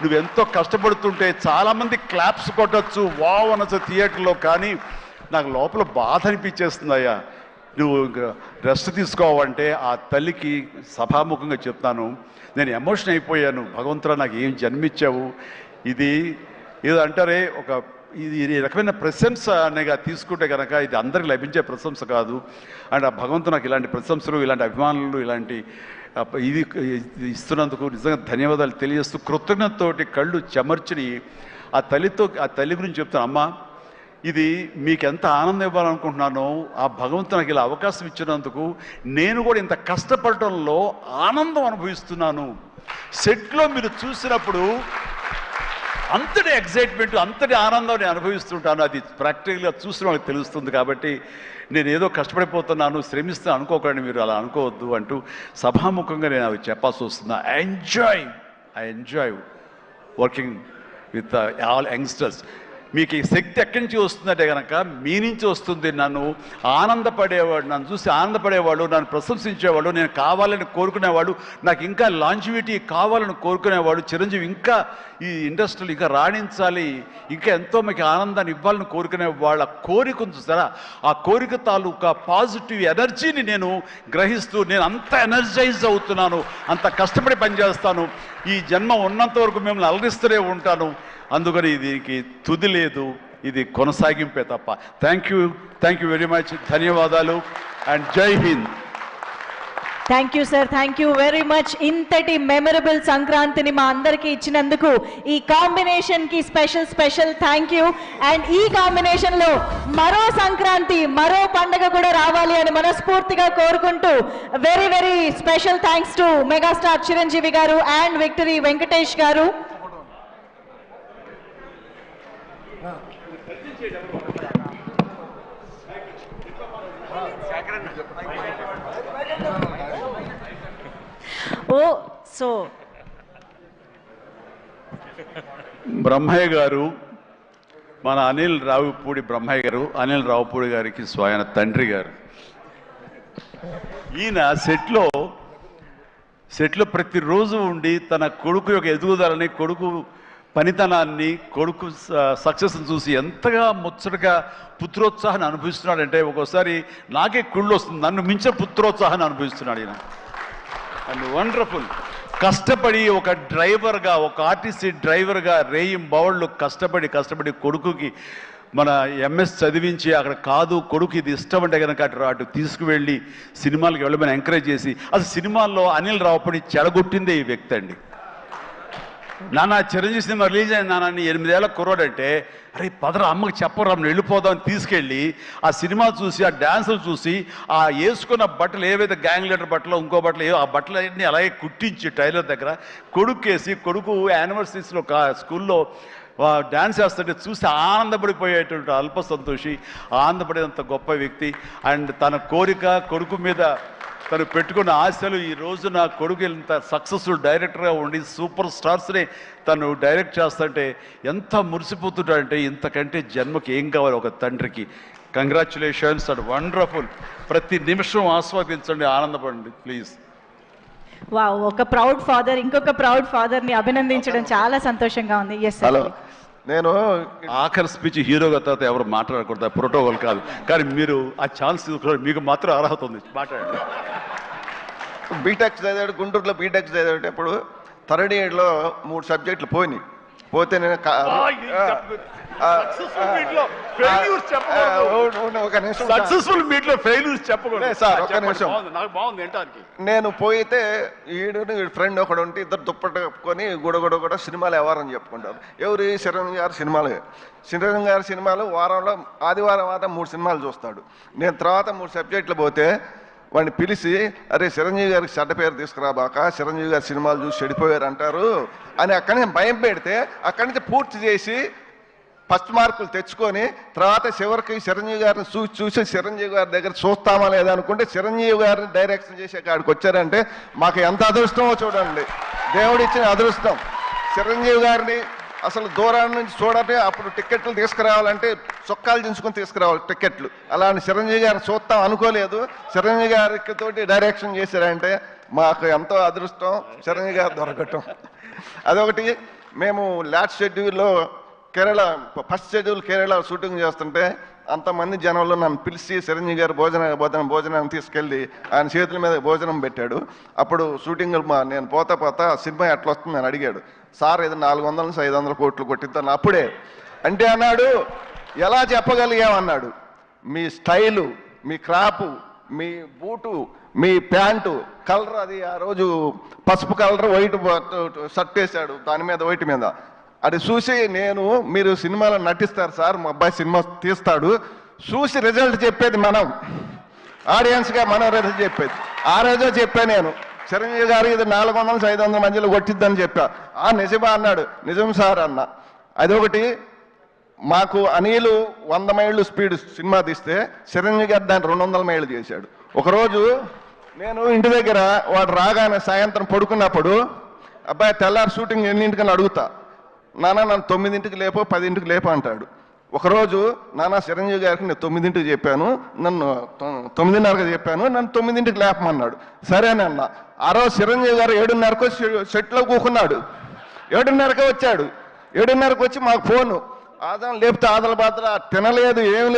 నువ్వెంతో కష్టపడుతుంటే చాలామంది క్లాప్స్ కొట్టచ్చు, వావ్ అనొచ్చు థియేటర్లో, కానీ నాకు లోపల బాధ అనిపించేస్తుందయ్యా. నువ్వు రెస్ట్ తీసుకోవంటే ఆ తల్లికి సభాముఖంగా చెప్తాను, నేను ఎమోషన్ అయిపోయాను. భగవంతుడా నాకు ఏం జన్మించావు. ఇది ఏదో అంటారే, ఇది ఈ రకమైన ప్రశంస అనేగా తీసుకుంటే కనుక ఇది అందరికి లభించే ప్రశంస కాదు. అండ్ ఆ భగవంతుడు నాకు ఇలాంటి ప్రశంసలు, ఇలాంటి అభిమానులు, ఇలాంటి ఇది ఇస్తున్నందుకు నిజంగా ధన్యవాదాలు తెలియజేస్తూ కృతజ్ఞతతోటి కళ్ళు చెమర్చిని ఆ తల్లి గురించి చెప్తాను. అమ్మ, ఇది మీకు ఎంత ఆనందం ఇవ్వాలనుకుంటున్నానో ఆ భగవంతుడు నాకు ఇలా అవకాశం ఇచ్చినందుకు నేను కూడా ఇంత కష్టపడటంలో ఆనందం అనుభవిస్తున్నాను. సెట్లో మీరు చూసినప్పుడు అంతటి ఎగ్జైట్మెంట్, అంతటి ఆనందం నేను అనుభవిస్తుంటాను. అది ప్రాక్టికల్గా చూసిన వాళ్ళకి తెలుస్తుంది. కాబట్టి నేను ఏదో కష్టపడిపోతున్నాను, శ్రమిస్తాను అనుకోకండి, మీరు అలా అనుకోవద్దు అంటూ సభాముఖంగా నేను అవి చెప్పాల్సి వస్తుంది. I enjoy working with all youngsters. మీకు ఈ శక్తి ఎక్కడి నుంచి వస్తుందంటే కనుక మీ నుంచి వస్తుంది. నన్ను ఆనందపడేవాడు, నన్ను చూసి ఆనందపడేవాడు, నన్ను ప్రశంసించేవాడు, నేను కావాలని కోరుకునేవాడు, నాకు ఇంకా లాంజివిటీ కావాలని కోరుకునేవాడు, చిరంజీవి ఇంకా ఈ ఇండస్ట్రీలో ఇంకా రాణించాలి, ఇంకా ఎంతో మీకు ఆనందాన్ని ఇవ్వాలని కోరుకునే వాళ్ళ కోరిక ఉంది చూసారా, ఆ కోరిక తాలూకా పాజిటివ్ ఎనర్జీని నేను గ్రహిస్తూ నేను అంత ఎనర్జైజ్ అవుతున్నాను, అంత కష్టపడి పనిచేస్తాను, ఈ జన్మ ఉన్నంత వరకు మిమ్మల్ని అలరిస్తూనే ఉంటాను. అందుకని దీనికి తుది లేదు, ఇది కొనసాగింపే తప్ప. Thank you very much. ధన్యవాదాలు అండ్ జై Hind. Thank you sir, thank you very much. ఇంతటి మెమరబుల్ సంక్రాంతిని మా అందరికీ ఇచ్చినందుకు ఈ కాంబినేషన్కి స్పెషల్ థ్యాంక్ యూ. అండ్ ఈ కాంబినేషన్లో మరో సంక్రాంతి, మరో పండుగ కూడా రావాలి అని మనస్ఫూర్తిగా కోరుకుంటూ very special thanks to megastar Chiranjeevi గారు అండ్ విక్టరీ వెంకటేష్ గారు. బ్రహ్మయ్య గారు, మన అనిల్ రావుపూడి బ్రహ్మయ్య గారు, అనిల్ రావుపూడి గారికి స్వయం తండ్రి గారు. ఈయన సెట్లో ప్రతిరోజు ఉండి తన కొడుకు యొక్క ఎదుగుదలని, కొడుకు పనితనాన్ని, కొడుకు సక్సెస్ని చూసి ఎంతగా ముచ్చటగా పుత్రోత్సాహాన్ని అనుభవిస్తున్నాడంటే ఒక్కోసారి నాకే కుళ్ళు వస్తుంది. నన్ను మించిన పుత్రోత్సాహాన్ని అనుభవిస్తున్నాడు ఈయన. And wonderful. కష్టపడి ఒక డ్రైవర్గా, ఒక ఆర్టీసీ డ్రైవర్గా రేయింబవళ్ళు కష్టపడి కొడుకుకి మన ఎంఎస్ చదివించి అక్కడ కాదు కొడుకు ఇది ఇష్టం అంటే కనుక అటు తీసుకువెళ్ళి సినిమాలకు వెళ్ళమని ఎంకరేజ్ చేసి, అసలు సినిమాల్లో అనిల్ రావుపూడి చెడగొట్టిందే ఈ వ్యక్తి అండి. నాన్న చిరంజీవి సినిమా రిలీజ్ అయిన నాన్న 8 ఏళ్ళ కుర్రాడంటే, అరే పదరా అమ్మకి చెప్పరా వెళ్ళిపోదామని తీసుకెళ్ళి ఆ సినిమా చూసి, ఆ డ్యాన్సులు చూసి, ఆ వేసుకున్న బట్టలు ఏవైతే గ్యాంగ్ లీడర్ బట్టలు, ఇంకో బట్టలు ఆ బట్టలు అన్నీ అలాగే కుట్టించి టైలర్ దగ్గర కొడుకేసి, కొడుకు యానివర్సరీస్లో స్కూల్లో డ్యాన్స్ చేస్తుంటే చూసి ఆనందపడిపోయేటువంటి అల్ప సంతోషి, ఆనందపడేంత గొప్ప వ్యక్తి. అండ్ తన కోరిక, కొడుకు మీద తను పెట్టుకున్న ఆశలు, ఈ రోజు నా కొడుకు ఇంత సక్సెస్ఫుల్ డైరెక్టర్గా ఉండి సూపర్ స్టార్స్ని తను డైరెక్ట్ చేస్తుంటే ఎంత మురిసిపోతుంటాడంటే, ఇంతకంటే జన్మకి ఏం కావాలి ఒక తండ్రికి. Congratulations and wonderful. ప్రతి నిమిషం ఆస్వాదించండి, ఆనందపడండి ప్లీజ్. వావ్, ఒక ప్రౌడ్ ఫాదర్ ఇంకొక ప్రౌడ్ ఫాదర్ని అభినందించడం చాలా సంతోషంగా ఉంది. ఎస్ హలో, నేను ఆఖరి స్పీచ్ హీరోగా తర్వాత ఎవరు మాట్లాడకూడదు, ప్రోటోకాల్ కాదు, కానీ మీరు ఆ ఛాన్స్ తీసుకున్నారు, మీకు మాత్రం అర్హత ఉంది, మాట్లాడండి. బీటెక్ చదివాడు, గుంటూరులో బీటెక్ చదివేటప్పుడు థర్డ్ ఇయర్లో 3 సబ్జెక్టులు పోతే నేను నేను పోయితే ఈడు ఫ్రెండ్ ఒకడు ఉంటే ఇద్దరు దుప్పట కప్పుకొని గుడగుడ సినిమాలు ఎవరని చెప్పుకుంటారు. ఎవరు? చిరంజీవి గారి సినిమాలు. చిరంజీవి గారి సినిమాలు వారంలో ఆదివారం 3 సినిమాలు చూస్తాడు. నేను తర్వాత 3 సబ్జెక్టులు పోతే వాడిని పిలిచి, అరే చిరంజీవి గారికి చెడ్డ పేరు తీసుకురాబాక, చిరంజీవి గారి సినిమాలు చూసి చెడిపోయారు అంటారు అని అక్కడి నుంచి భయం పెడితే, అక్కడి నుంచి పూర్తి చేసి ఫస్ట్ మార్కులు తెచ్చుకొని తర్వాత చివరికి చిరంజీవి గారిని చూసి చిరంజీవి గారి దగ్గర చూస్తామా లేదా అనుకుంటే చిరంజీవి గారిని డైరెక్షన్ చేసే కాడికి వచ్చారంటే మాకు ఎంత అదృష్టమో చూడండి. దేవుడిచ్చిన అదృష్టం. చిరంజీవి గారిని అసలు దూరాన్ని నుంచి చూడండి, అప్పుడు టికెట్లు తీసుకురావాలంటే చొక్కాలు దించుకొని తీసుకురావాలి టికెట్లు. అలాంటి చిరంజీవి గారిని చూస్తాం అనుకోలేదు. చిరంజీవి గారికి తోటి డైరెక్షన్ చేశారంటే మాకు ఎంతో అదృష్టం చిరంజీవి గారు దొరకటం. అదొకటి. మేము లాస్ట్ షెడ్యూల్లో Kerala first schedule Kerala shooting చేస్తుంటే అంతమంది జనంలో నన్ను పిలిచి చిరంజీవి గారు భోజనాన్ని తీసుకెళ్ళి ఆయన చేతుల మీద భోజనం పెట్టాడు. అప్పుడు షూటింగ్ నేను పోతా సినిమా ఎట్లా వస్తుంది అని అడిగాడు. సార్ ఇది 400 నుంచి 500 కోట్లు కొట్టిద్దాను అప్పుడే అంటే అన్నాడు. ఎలా చెప్పగలిగామన్నాడు, మీ స్టైలు, మీ క్రాపు, మీ బూటు, మీ ప్యాంటు కలర్, అది ఆ రోజు పసుపు కలర్ వైట్ షర్ట్ వేశాడు, దాని మీద వైట్ మీద. అది చూసి మీరు సినిమాలో నటిస్తారు సార్, మా అబ్బాయి సినిమా తీస్తాడు, చూసి రిజల్ట్ చెప్పేది మనం, ఆడియన్స్గా మనం రిజల్ట్ చెప్పేది. ఆ రోజే చెప్పాను నేను, చిరంజీవి గారు ఇది 400 నుంచి 500 మధ్యలో కొట్టిద్దని చెప్పా. నిజమా అన్నాడు. నిజం సార్ అన్న. అదొకటి. మాకు అనిలు 100 మైళ్ళు స్పీడ్ సినిమా తీస్తే చిరంజీవి గారు దాన్ని 200 మైళ్ళు చేశాడు. ఒకరోజు నేను ఇంటి దగ్గర వాడు రాగానే సాయంత్రం పడుకున్నప్పుడు, అబ్బాయి తెల్లారి షూటింగ్ ఎన్నింటికని అడుగుతా, నాన్న నన్ను 9ంటికి లేపో 10ంటికి లేపో అంటాడు. ఒకరోజు నాన్న చిరంజీవి గారికి నేను 9ంటికి చెప్పాను, నన్ను 9:30కి చెప్పాను, నన్ను 9ంటికి లేపమన్నాడు. సరేనన్న. ఆ రోజు చిరంజీవి గారు 7:30కు సెట్లో కూకున్నాడు, 7:30కే వచ్చాడు. 7:30కి వచ్చి మాకు ఫోను, ఆదం లేపితే ఆదల బాధ తినలేదు, ఏం లేదు.